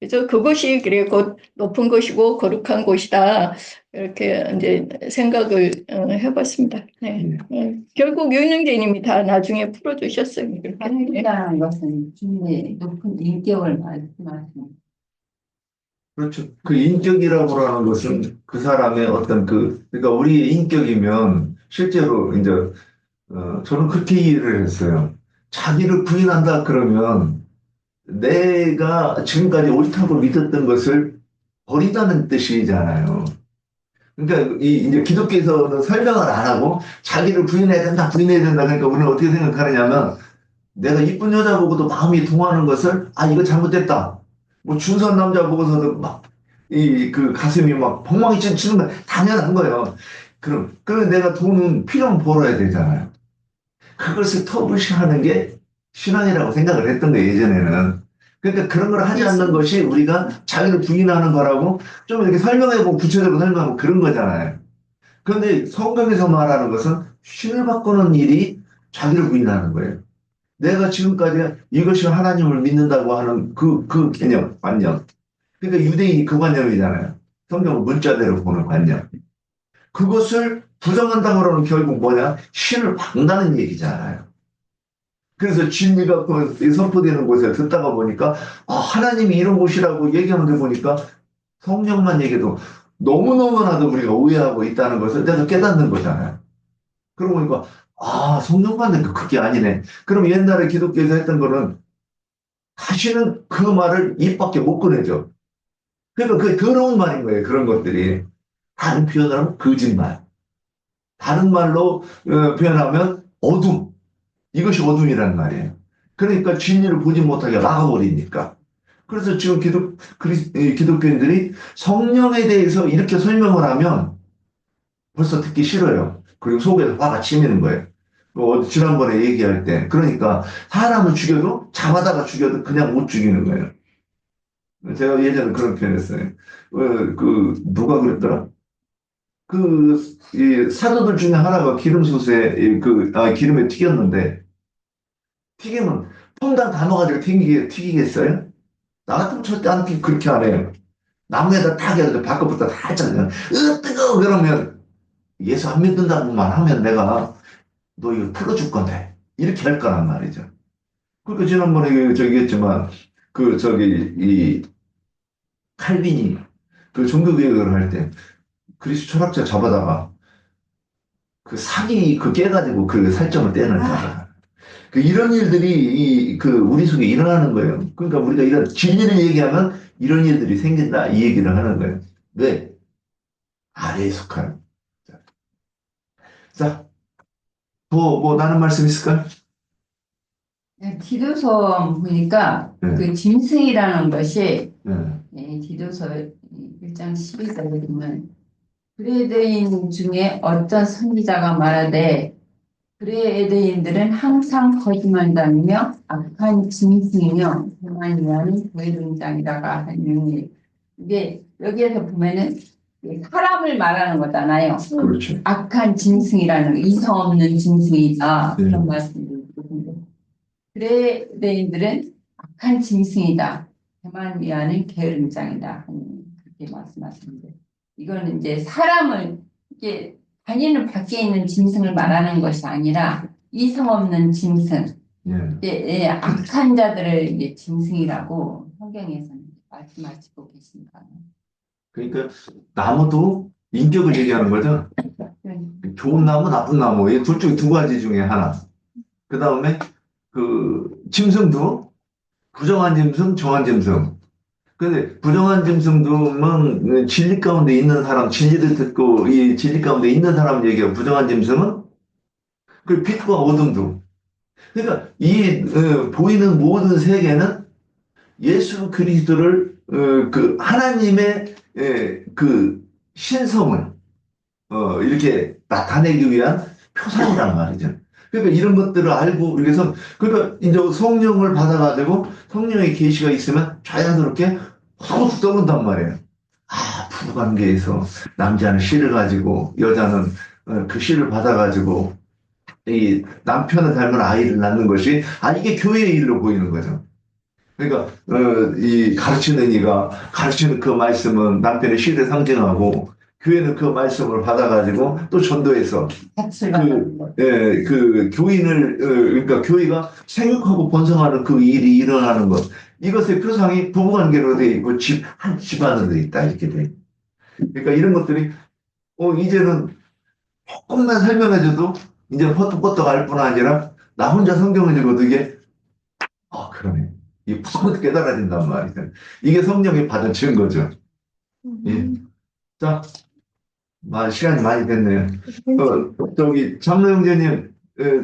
그래서 그것이 그래 곧 높은 것이고 거룩한 곳이다. 이렇게 이제 생각을 해봤습니다. 네. 결국 윤영재님이 다 나중에 풀어주셨어요. 하늘이라는 것은 주님의 높은 인격을 말씀하시는. 그렇죠. 그 인격이라고 하는 것은 그 사람의 어떤 그러니까 우리의 인격이면 실제로 이제 저는 그렇게 이해를 했어요. 자기를 부인한다 그러면 내가 지금까지 옳다고 믿었던 것을 버리다는 뜻이잖아요. 그러니까 이제 기독교에서는 설명을 안 하고 자기를 부인해야 된다, 부인해야 된다. 그러니까 우리는 어떻게 생각하느냐면 내가 이쁜 여자 보고도 마음이 동하는 것을 이거 잘못됐다. 뭐 준선 남자 보고서도 막 그 가슴이 막 엉망이 치는 건 당연한 거예요. 그럼 내가 돈은 필요하면 벌어야 되잖아요. 그것을 터부시하는 게 신앙이라고 생각을 했던 거예요, 예전에는. 그러니까 그런 걸 하지 않는 것이 우리가 자기를 부인하는 거라고 좀 이렇게 설명해보고 구체적으로 설명하고 그런 거잖아요. 그런데 성경에서 말하는 것은 신을 바꾸는 일이 자기를 부인하는 거예요. 내가 지금까지 이것이 하나님을 믿는다고 하는 그 개념, 관념. 그러니까 유대인이 그 관념이잖아요. 성경을 문자대로 보는 관념. 그것을 부정한다고 그러면 결국 뭐냐? 신을 박는다는 얘기잖아요. 그래서 진리가 그 선포되는 곳에 듣다가 보니까 하나님이 이런 곳이라고 얘기하는 데 보니까 성령만 얘기해도 너무너무나도 우리가 오해하고 있다는 것을 내가 깨닫는 거잖아요. 그러고 보니까 성령만 얘기 그게 아니네. 그럼 옛날에 기독교에서 했던 거는 다시는 그 말을 입 밖에 못 꺼내죠. 그러니까 그게 더러운 말인 거예요. 그런 것들이. 다른 표현을 하면 거짓말. 다른 말로 표현하면 어둠. 이것이 어둠이라는 말이에요. 그러니까 진리를 보지 못하게 막아버리니까. 그래서 지금 기독교인들이 성령에 대해서 이렇게 설명을 하면 벌써 듣기 싫어요. 그리고 속에서 화가 치미는 거예요. 지난번에 얘기할 때. 그러니까 사람을 죽여도, 잡아다가 죽여도 그냥 못 죽이는 거예요. 제가 예전에 그런 표현했어요. 누가 그랬더라? 이 사도들 중에 하나가 기름솥에, 기름에 튀겼는데, 튀기면 퐁당 다 넣어가지고 튀기겠어요? 나 같으면 절대 그렇게 안 해요. 나무에다 탁 해서 밖으로부터 다 했잖아요. 뜨거워! 그러면 예수 안 믿는다고만 하면 내가 너 이거 풀어줄 건데. 이렇게 할 거란 말이죠. 그러니까 지난번에 저기 했지만, 이 칼빈이 그 종교개혁을 할 때 그리스 철학자 잡아다가 그 사기 깨가지고 그 살점을 떼는 거야. 이런 일들이 우리 속에 일어나는 거예요. 그러니까 우리가 이런 진리를 얘기하면 이런 일들이 생긴다 이 얘기를 하는 거예요. 왜? 아래에 속하는. 자, 뭐 나는 말씀 있을까요? 디도서 보니까 네. 그 짐승이라는 것이 네. 디도서 1장 12절에 보면 그레데인 중에 어떤 선지자가 말하되 그레데인들은 항상 거짓말다니며 악한 짐승이며 교만을 위하는 고해등장이라가 하니 이게 여기에서 보면은 사람을 말하는 거잖아요. 그렇죠. 악한 짐승이라는 이성 없는 짐승이다 그런 말씀을 드리는데 그레데인들은 악한 짐승이다. 교만을 위하는 게으름장이다. 그렇게 말씀하시는데 이거는 이제 사람을 이게 다니는 밖에 있는 짐승을 말하는 것이 아니라 이성 없는 짐승, 악한 자들을 이제 짐승이라고 성경에서는 말씀하시고 계십니다. 그러니까 나무도 인격을 얘기하는 거죠. 좋은 나무, 나쁜 나무, 이 둘 중에 두 가지 중에 하나. 그 다음에 짐승도 부정한 짐승, 정한 짐승. 근데 부정한 짐승은 진리 가운데 있는 사람, 진리를 듣고 이 진리 가운데 있는 사람 얘기하고 부정한 짐승은 그 빛과 어둠도. 그러니까 보이는 모든 세계는 예수 그리스도를 하나님의 신성을 이렇게 나타내기 위한 표상이란 말이죠. 그러니까 이런 것들을 알고 그래서 그러니까 이제 성령을 받아가지고 성령의 계시가 있으면 자연스럽게 확 떠온단 말이에요. 부부관계에서 남자는 씨를 가지고 여자는 그 씨를 받아가지고 이 남편을 닮은 아이를 낳는 것이 이게 교회의 일로 보이는 거죠. 그러니까 이 가르치는 이가 가르치는 그 말씀은 남편의 씨를 상징하고 교회는 그 말씀을 받아가지고 또 전도해서 교인을 그러니까 교회가 생육하고 번성하는 그 일이 일어나는 것 이것의 표상이 부부관계로 돼 있고 한 집안으로 돼 있다 이렇게 돼. 그러니까 이런 것들이 이제는 조금만 설명해줘도 이제 헛떡헛떡 알 뿐 아니라 나 혼자 성경을 읽어도 이게 그러네. 이 팍 깨달아진단 말이죠. 이게 성령이 받은 증거죠. 예. 자, 시간이 많이 됐네요. 장로 형제님,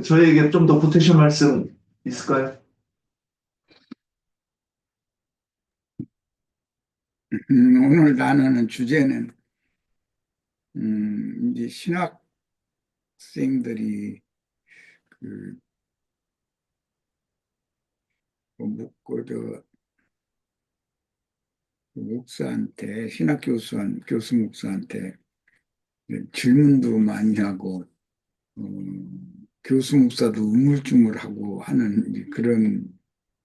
저에게 좀 더 보태실 말씀 있을까요? 오늘 나누는 주제는 이제 신학생들이 목사한테 교수 목사한테 질문도 많이 하고 교수 목사도 우물쭈물하고 하는 그런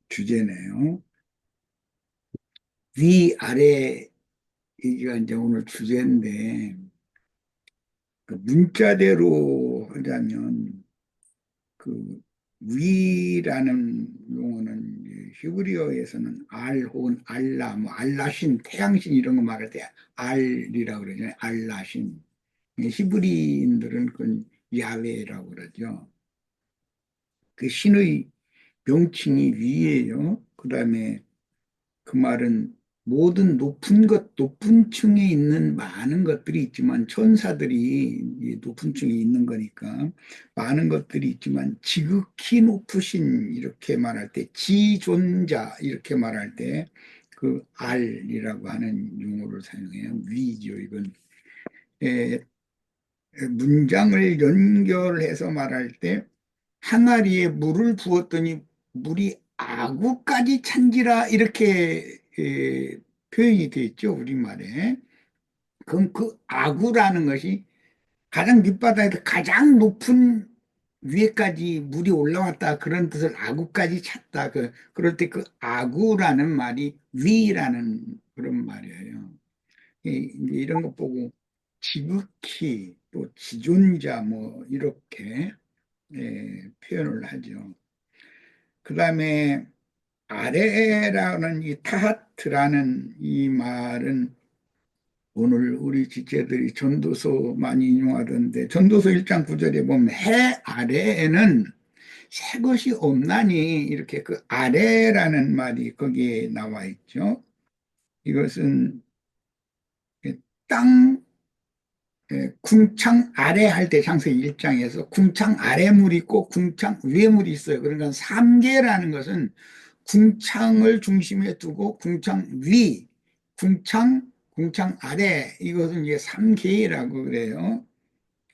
주제네요. 위아래 얘기가 이제 오늘 주제인데 문자대로 하자면 위라는 용어는 이제 히브리어에서는 알 혹은 알라, 뭐 알라신, 태양신 이런 거 말할 때 알이라고 그러잖아요. 알라신. 히브리인들은 그건 야훼라고 그러죠. 그 신의 명칭이 위예요. 그다음에 그 말은 모든 높은 것, 높은 층에 있는 많은 것들이 있지만 천사들이 이 높은 층에 있는 거니까 많은 것들이 있지만 지극히 높으신 이렇게 말할 때 지존자 이렇게 말할 때 그 알이라고 하는 용어를 사용해요. 위죠, 이건. 에, 문장을 연결해서 말할 때 항아리에 물을 부었더니 물이 아구까지 찬지라 이렇게 표현이 되어 있죠, 우리말에. 그럼 그 아구라는 것이 가장 밑바닥에서 가장 높은 위에까지 물이 올라왔다 그런 뜻을 아구까지 찼다. 그럴 때 그 아구라는 말이 위라는 그런 말이에요. 이제 이런 것 보고 지극히 또 지존자 뭐 이렇게 표현을 하죠. 그 다음에 아래라는 이 타하트라는 이 말은 오늘 우리 지체들이 전도서 많이 인용하던데 전도서 1장 9절에 보면 해 아래에는 새 것이 없나니 이렇게 그 아래라는 말이 거기에 나와 있죠. 이것은 땅 궁창 아래 할 때 창세기 1장에서 궁창 아래 물이 있고 궁창 위에 물이 있어요. 그러니까 삼계라는 것은 궁창을 중심에 두고 궁창 위, 궁창 아래 이것은 이제 삼계라고 그래요.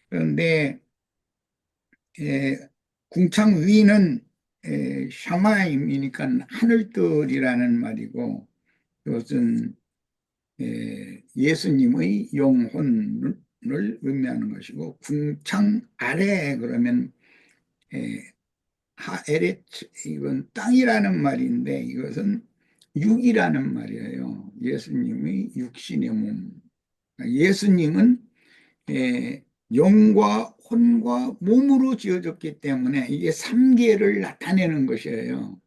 그런데 에, 궁창 위는 샤마임이니까 하늘들이라는 말이고 이것은 예수님의 영혼을 의미하는 것이고 궁창 아래 그러면 하에레츠 이건 땅이라는 말인데 이것은 육이라는 말이에요. 예수님의 육신의 몸. 예수님은 영과 혼과 몸으로 지어졌기 때문에 이게 삼계를 나타내는 것이에요.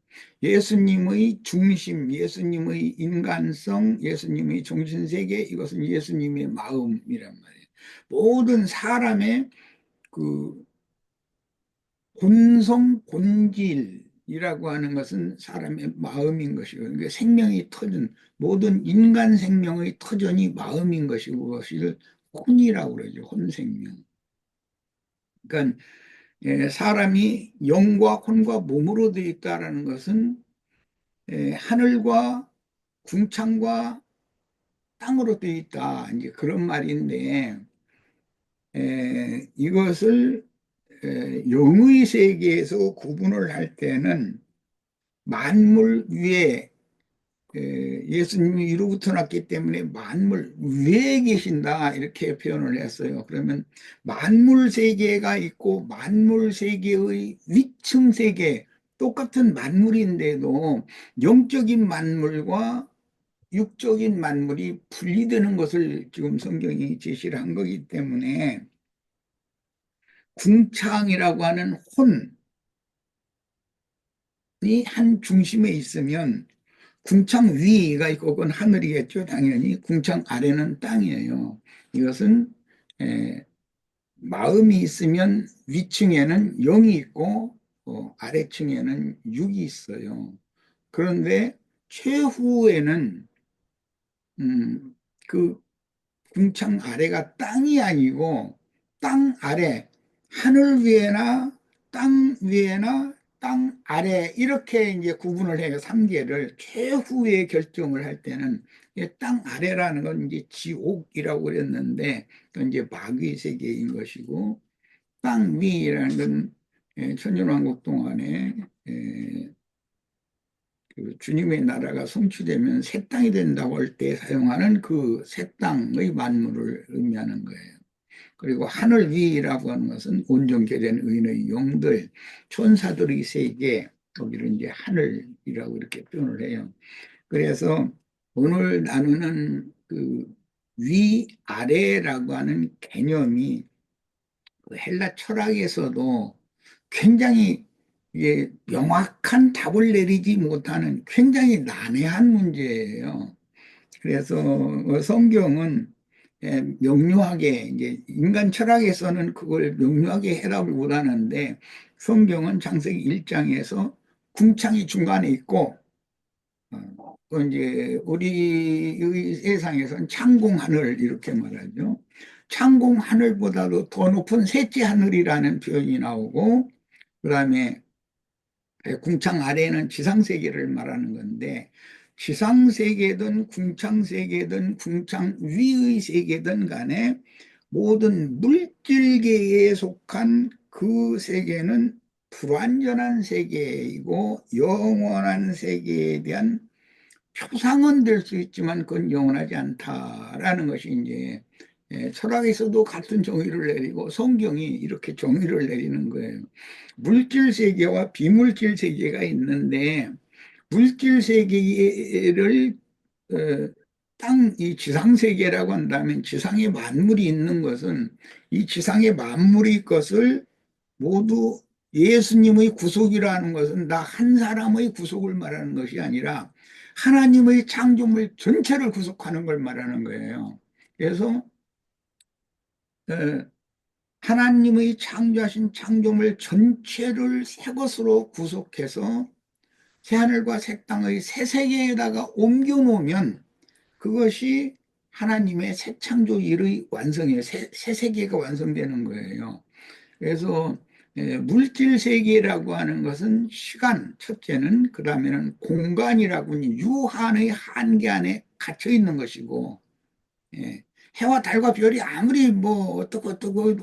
예수님의 중심, 예수님의 인간성, 예수님의 정신세계, 이것은 예수님의 마음이란 말이에요. 모든 사람의 그 본성, 본질이라고 하는 것은 사람의 마음인 것이고, 그러니까 생명이 터전, 모든 인간 생명의 터전이 마음인 것이고, 그것을 혼이라고 그러죠. 혼생명. 그러니까 사람이 영과 혼과 몸으로 되어 있다라는 것은 하늘과 궁창과 땅으로 되어 있다. 이제 그런 말인데 이것을 영의 세계에서 구분을 할 때는 만물 위에 예수님이 위로부터 났기 때문에 만물 위에 계신다 이렇게 표현을 했어요. 그러면 만물 세계가 있고 만물 세계의 위층 세계 똑같은 만물인데도 영적인 만물과 육적인 만물이 분리되는 것을 지금 성경이 제시를 한 거기 때문에 궁창이라고 하는 혼이 한 중심에 있으면 궁창 위가 있고 그건 하늘이겠죠. 당연히 궁창 아래는 땅이에요. 이것은 마음이 있으면 위층에는 영이 있고 아래층에는 육이 있어요. 그런데 최후에는 그 궁창 아래가 땅이 아니고 땅 아래 하늘 위에나 땅 위에나 땅 아래 이렇게 이제 구분을 해요. 3계를 최후의 결정을 할 때는 땅 아래라는 건 이제 지옥이라고 그랬는데 그건 이제 마귀의 세계인 것이고 땅 위라는 건 천년왕국 동안에 그 주님의 나라가 성취되면 새 땅이 된다고 할 때 사용하는 그 새 땅의 만물을 의미하는 거예요. 그리고 하늘 위라고 하는 것은 온전케된 의인의 영들, 천사들의 세계, 거기를 이제 하늘이라고 이렇게 표현을 해요. 그래서 오늘 나누는 그 위아래라고 하는 개념이 그 헬라 철학에서도 굉장히 이게 명확한 답을 내리지 못하는 굉장히 난해한 문제예요. 그래서 성경은 명료하게 이제 인간 철학에서는 그걸 명료하게 해답을 못 하는데 성경은 창세기 1장에서 궁창이 중간에 있고 또 이제 우리의 세상에서는 창공 하늘 이렇게 말하죠. 창공 하늘보다도 더 높은 셋째 하늘이라는 표현이 나오고 그다음에 궁창 아래에는 지상세계를 말하는 건데 지상세계든 궁창세계든 궁창 위의 세계든 간에 모든 물질계에 속한 그 세계는 불완전한 세계이고 영원한 세계에 대한 표상은 될 수 있지만 그건 영원하지 않다라는 것이 이제 철학에서도 같은 정의를 내리고 성경이 이렇게 정의를 내리는 거예요. 물질 세계와 비물질 세계가 있는데 물질 세계를 이 지상 세계라고 한다면 지상에 만물이 있는 것은 이 지상의 만물의 것을 모두 예수님의 구속이라는 것은 나 한 사람의 구속을 말하는 것이 아니라 하나님의 창조물 전체를 구속하는 걸 말하는 거예요. 그래서 하나님의 창조하신 창조물 전체를 새 것으로 구속해서 새하늘과 새 땅의 새 세계에다가 옮겨 놓으면 그것이 하나님의 새 창조 일의 완성이에요. 새 세계가 완성되는 거예요. 그래서 물질 세계라고 하는 것은 시간, 첫째는 그 다음에는 공간이라고 하는 유한의 한계 안에 갇혀 있는 것이고 예, 해와 달과 별이 아무리 뭐 어떻고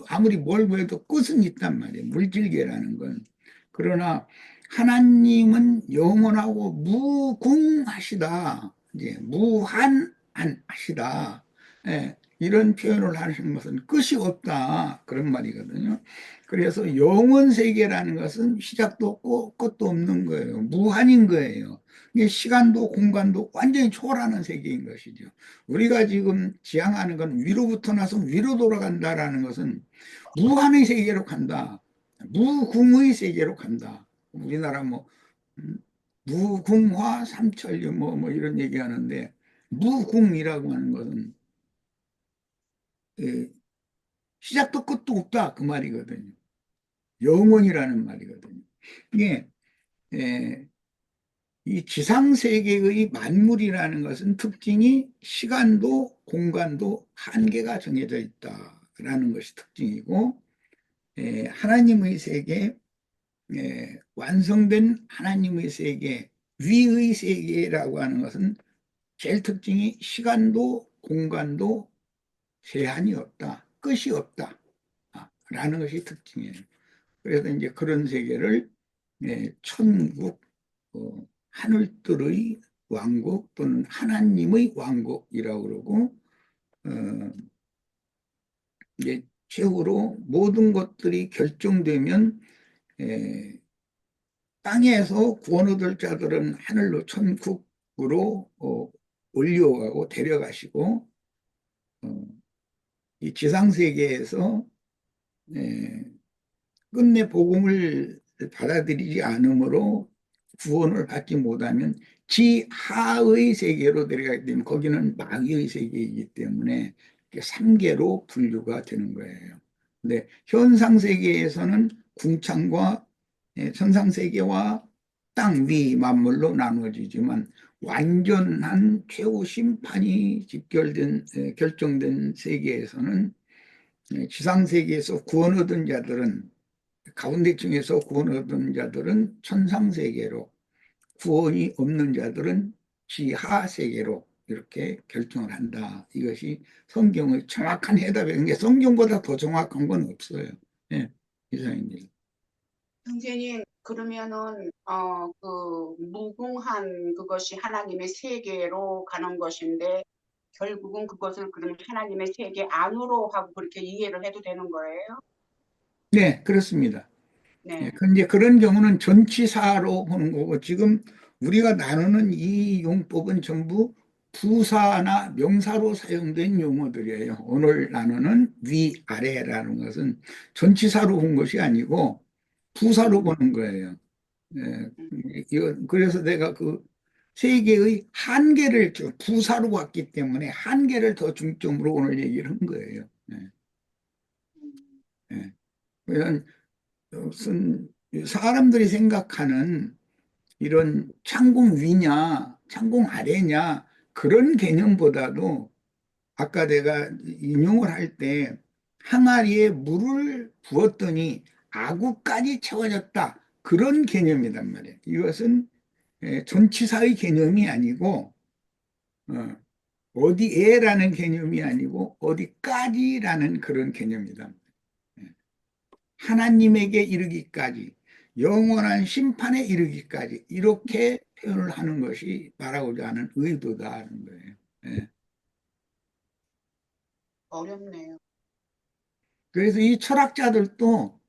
아무리 뭘 해도 끝은 있단 말이에요. 물질계라는 건. 그러나 하나님은 영원하고 무궁하시다. 이제 무한하시다. 예, 이런 표현을 하시는 것은 끝이 없다. 그런 말이거든요. 그래서 영원 세계라는 것은 시작도 없고 끝도 없는 거예요. 무한인 거예요. 이게 시간도 공간도 완전히 초월하는 세계인 것이죠. 우리가 지금 지향하는 건 위로부터 나서 위로 돌아간다라는 것은 무한의 세계로 간다. 무궁의 세계로 간다. 우리나라 뭐 무궁화 삼천리 뭐 이런 얘기하는데 무궁이라고 하는 것은 시작도 끝도 없다 그 말이거든요. 영원이라는 말이거든요. 이게 이 지상세계의 만물이라는 것은 특징이 시간도 공간도 한계가 정해져 있다라는 것이 특징이고 하나님의 세계, 완성된 하나님의 세계, 위의 세계라고 하는 것은 제일 특징이 시간도 공간도 제한이 없다, 끝이 없다 라는 것이 특징이에요. 그래서 이제 그런 세계를 천국, 하늘들의 왕국 또는 하나님의 왕국이라고 그러고 이제 최후로 모든 것들이 결정되면 땅에서 구원 얻을 자들은 하늘로 천국으로 올려가고 데려가시고 이 지상 세계에서 끝내 복음을 받아들이지 않으므로 구원을 받지 못하면 지하의 세계로 데려가기 때문에 거기는 마귀의 세계이기 때문에 3계로 분류가 되는 거예요. 근데 현상 세계에서는 궁창과 천상 세계와 땅 위 만물로 나누어지지만 완전한 최후 심판이 결정된 세계에서는 지상 세계에서 구원 얻은 자들은 가운데 중에서 구원 얻은 자들은 천상 세계로 구원이 없는 자들은 지하 세계로 이렇게 결정을 한다. 이것이 성경의 정확한 해답이에요. 성경보다 더 정확한 건 없어요. 예, 이상입니다. 선생님, 그러면은, 그, 무궁한 그것이 하나님의 세계로 가는 것인데, 결국은 그것을 그럼 하나님의 세계 안으로 하고 그렇게 이해를 해도 되는 거예요? 네, 그렇습니다. 네. 이제 그런 경우는 전치사로 보는 거고 지금 우리가 나누는 이 용법은 전부 부사나 명사로 사용된 용어들이에요. 오늘 나누는 위아래라는 것은 전치사로 본 것이 아니고 부사로 보는 거예요. 그래서 내가 그 세계의 한계를 부사로 왔기 때문에 한계를 더 중점으로 오늘 얘기를 한 거예요. 예. 왜냐하면 무슨 사람들이 생각하는 이런 창공 위냐, 창공 아래냐 그런 개념보다도 아까 내가 인용을 할 때 항아리에 물을 부었더니 아구까지 채워졌다. 그런 개념이란 말이에요. 이것은 전치사의 개념이 아니고 어디에라는 개념이 아니고 어디까지라는 그런 개념이다. 하나님에게 이르기까지 영원한 심판에 이르기까지 이렇게 표현을 하는 것이 말하고자 하는 의도다 하는 거예요. 예. 어렵네요. 그래서 이 철학자들도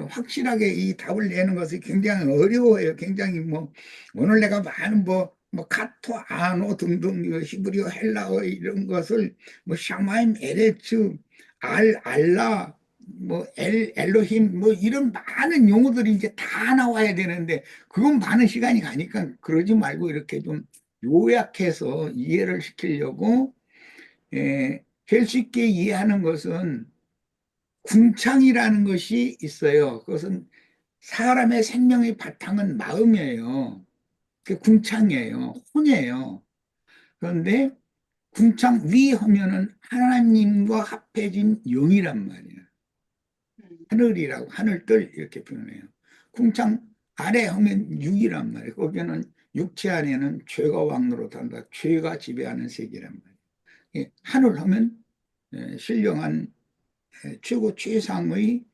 확실하게 이 답을 내는 것이 굉장히 어려워요. 굉장히 뭐 오늘 내가 많은 뭐 카토, 아노 등등 히브리어, 헬라어 이런 것을 뭐 샤마임, 에레츠, 알라, 뭐 엘로힘 뭐 이런 많은 용어들이 이제 다 나와야 되는데 그건 많은 시간이 가니까 그러지 말고 이렇게 좀 요약해서 이해를 시키려고 제일 쉽게 이해하는 것은 궁창이라는 것이 있어요. 그것은 사람의 생명의 바탕은 마음이에요. 그 궁창이에요. 혼이에요. 그런데 궁창 위 하면은 하나님과 합해진 영이란 말이에요. 하늘이라고 하늘들 이렇게 표현해요. 궁창 아래 하면 육이란 말이에요. 거기는 육체 안에는 죄가 왕노릇한다. 죄가 지배하는 세계란 말이에요. 하늘 하면 신령한 최고 최상의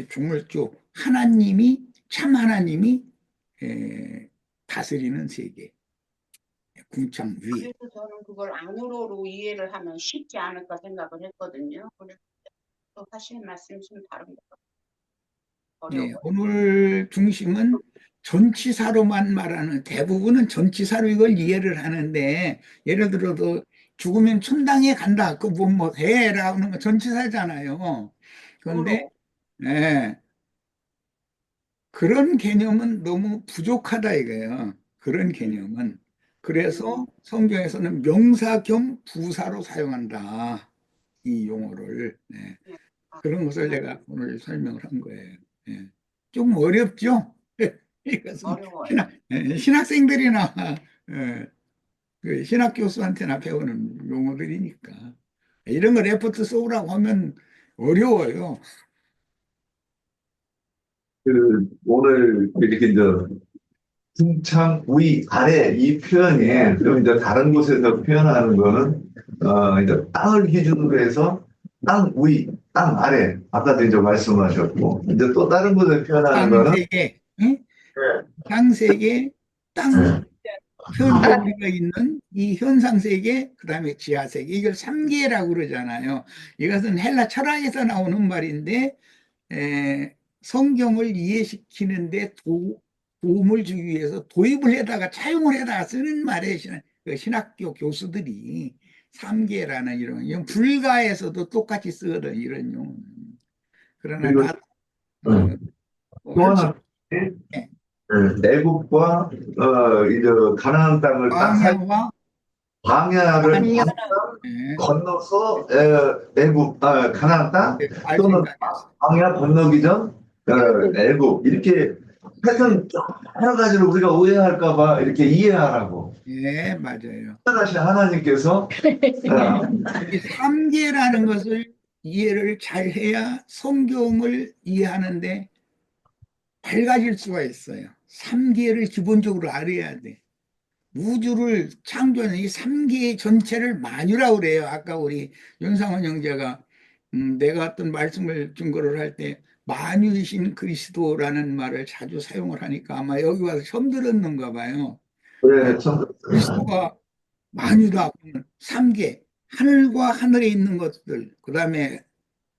중물주 하나님이 참 하나님이 다스리는 세계 궁창 위. 그래서 저는 그걸 안으로로 이해를 하면 쉽지 않을까 생각을 했거든요. 그래서 또 하시는 말씀이 좀 다른 것 같아요. 어려워요. 오늘 중심은 전치사로만 말하는 대부분은 전치사로 이걸 이해를 하는데 예를 들어도 죽으면 천당에 간다. 그 뭐 해라 하는 거 전치사잖아요. 그런데 예, 그런 개념은 너무 부족하다 이거예요. 그런 개념은. 그래서 성경에서는 명사 겸 부사로 사용한다. 이 용어를. 네. 네. 아, 그런 것을 내가 오늘 설명을 한 거예요. 예. 좀 어렵죠? 이것은 어려워요. 신학생들이나 그 신학 교수한테나 배우는 용어들이니까. 이런 거 레포트 써오라고 하면 어려워요. 오늘 이렇게 이제 궁창 위 아래 이 표현이 좀 이제 다른 곳에서 표현하는 거는 이제 땅을 기준으로 해서 땅 위, 땅 아래 아까도 이제 말씀하셨고 이제 또 다른 곳에 표현하는 거는 땅세계, 응? 땅세계, 땅 현재 우리가 있는 이 현상세계, 그 다음에 지하세계, 이걸 삼계라고 그러잖아요. 이것은 헬라 철학에서 나오는 말인데 성경을 이해시키는데 도움을 주기 위해서 도입을 해다가 차용을 해다가 쓰는 말에 그 신학교 교수들이 삼계라는 이런 불가에서도 똑같이 쓰거든 이런 용어. 그러나 그리고 다 또 할 수 하나 있네. 애굽과 이제 가나안 땅을 딱 광야와 광야를 아니요. 건너서 애굽 가나안 땅 또는 알수있다 광야 건너기 전 애굽 이렇게 패턴 여러 가지로 우리가 오해할까 봐 이렇게 이해하라고 예, 맞아요. 하나신 하나님께서 이 삼계라는 것을 이해를 잘 해야 성경을 이해하는데 밝아질 수가 있어요. 삼계를 기본적으로 알아야 돼. 우주를 창조하는 이 삼계 전체를 만유라고 그래요. 아까 우리 윤상원 형제가 내가 어떤 말씀을 증거를 할 때 만유이신 그리스도라는 말을 자주 사용을 하니까 아마 여기 와서 처음 들었는가 봐요. 그래 참 그리스도가 만유다. 삼계 하늘과 하늘에 있는 것들, 그 다음에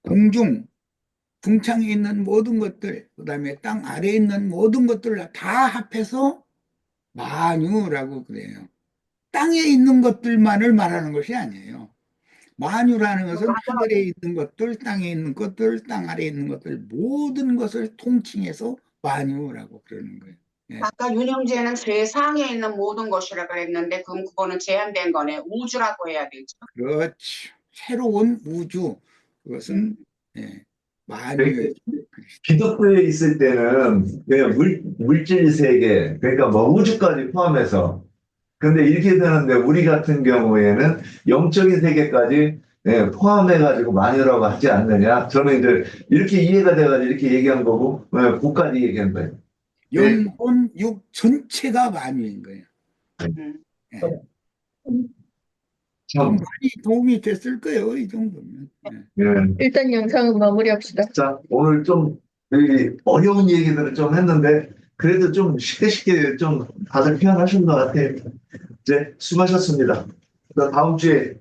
공중, 궁창에 있는 모든 것들, 그 다음에 땅 아래에 있는 모든 것들을 다 합해서 만유라고 그래요. 땅에 있는 것들만을 말하는 것이 아니에요. 만유라는 것은 하늘에 있는 것들, 땅에 있는 것들, 땅 아래에 있는 것들, 모든 것을 통칭해서 만유라고 그러는 거예요. 아까 윤영재는 세상에 있는 모든 것이라 그랬는데 그럼 그거는 제한된 거네. 우주라고 해야 되죠. 그렇죠. 새로운 우주. 그것은 만유의 기독교에 있을 때는 그냥 물질 세계, 그러니까 뭐 우주까지 포함해서. 근데 이렇게 되는데 우리 같은 경우에는 영적인 세계까지 포함해가지고 만유라고 하지 않느냐. 저는 이제 이렇게 이해가 돼가지고 이렇게 얘기한 거고, 그까지 얘기한 거예요. 영혼, 육 전체가 만유인 거예요. 예. 참, 많이 도움이 됐을 거예요, 이 정도면. 일단 영상은 마무리합시다. 자, 오늘 좀 어려운 얘기들을 좀 했는데, 그래도 좀 쉽게 좀 다들 표현하신 것 같아요. 이제 수고하셨습니다. 다음 주에